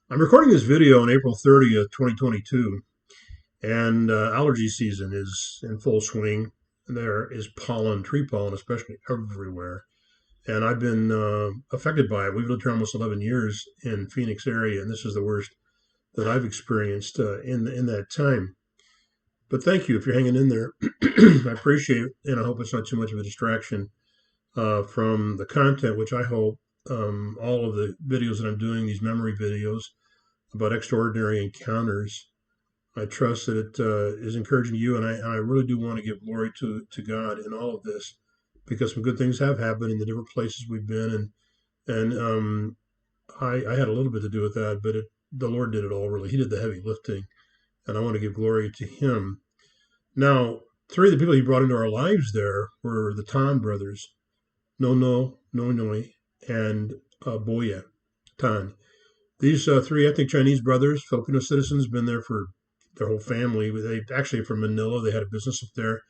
I'm recording this video on April 30th, 2022, and allergy season is in full swing. There is pollen, tree pollen, especially everywhere. And I've been affected by it. We've lived here almost 11 years in Phoenix area, and this is the worst that I've experienced in that time. But thank you if you're hanging in there. I appreciate it, and I hope it's not too much of a distraction from the content, which I hope all of the videos that I'm doing, these memory videos, about extraordinary encounters. I trust that it is encouraging you, and I really do want to give glory to God in all of this, because some good things have happened in the different places we've been, and I had a little bit to do with that, but the Lord did it all really. He did the heavy lifting, and I want to give glory to Him. Now, three of the people He brought into our lives there were the Tan brothers, Nono, Nonoy, and Boyeh, Tan. These three ethnic Chinese brothers, Filipino citizens, been there for their whole family. They actually from Manila. They had a business up there.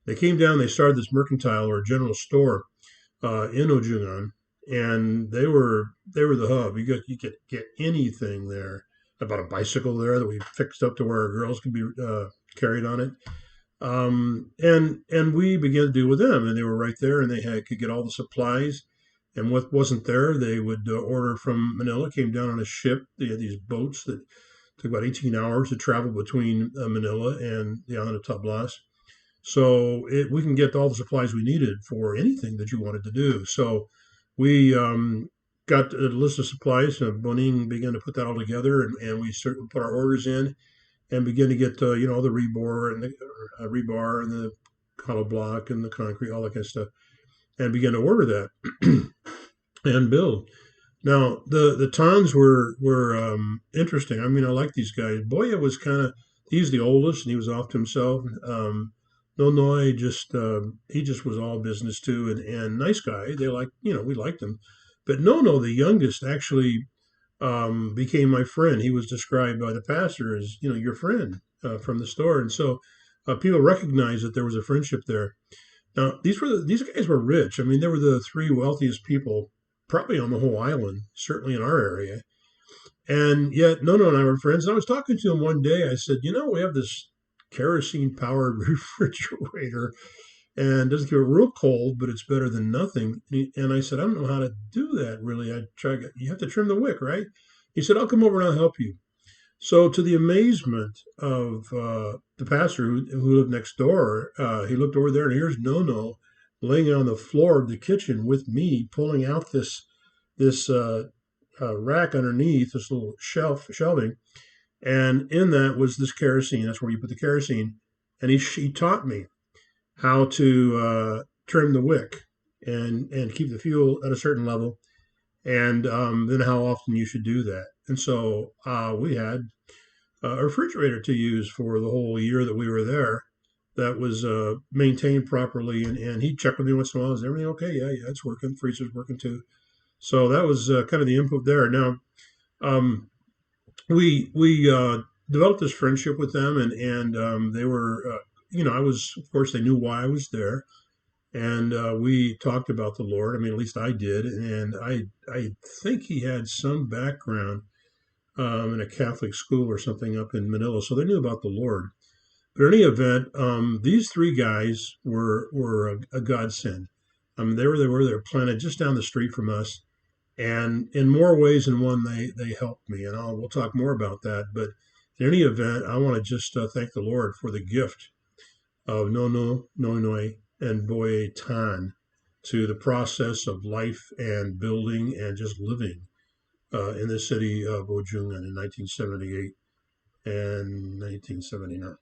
They came down. They started this mercantile or general store in Ojungan, and they were the hub. You could get anything there. I bought a bicycle there that we fixed up to where girls could be carried on it. And we began to deal with them, and they were right there, and could get all the supplies. And what wasn't there, they would order from Manila. Came down on a ship. They had these boats that took about 18 hours to travel between Manila and the island of Tablas. So we can get all the supplies we needed for anything that you wanted to do. So we got a list of supplies. Bonin began to put that all together, and we put our orders in and begin to get the rebar and the hollow block and the concrete, all that kind of stuff, and begin to order that and build. Now the Tons were interesting. I mean, I like these guys. Boya was he's the oldest and he was off to himself. Nonoy he just was all business too, and nice guy. We liked him, but Nono, the youngest, actually became my friend. He was described by the pastor as, your friend from the store. And so people recognized that there was a friendship there. Now, these guys were rich. I mean, they were the three wealthiest people probably on the whole island, certainly in our area. And yet, Nono and I were friends. And I was talking to him one day. I said, we have this kerosene powered refrigerator and doesn't keep it real cold, but it's better than nothing. And I said, I don't know how to do that really. You have to trim the wick, right? He said, I'll come over and I'll help you. So, to the amazement of the pastor who lived next door, he looked over there and here's Nono laying on the floor of the kitchen with me, pulling out this rack underneath, this little shelving, and in that was this kerosene. That's where you put the kerosene. And he taught me how to trim the wick and keep the fuel at a certain level, and then how often you should do that. And so we had a refrigerator to use for the whole year that we were there. That was maintained properly, and he checked with me once in a while. Is everything okay? Yeah, it's working. The freezer's working too. So that was kind of the input there. Now um, we developed this friendship with them, and they were, I was, of course, they knew why I was there, and we talked about the Lord. I mean, at least I did, and I think he had some background in a Catholic school or something up in Manila, so they knew about the Lord. But in any event, these three guys were a godsend. I mean, they were planted just down the street from us, and in more ways than one, they helped me, and we'll talk more about that. But in any event, I want to just thank the Lord for the gift of Nono, Nonoy, and Boyeh Tan to the process of life and building and just living in the city of Ojungan in 1978 and 1979.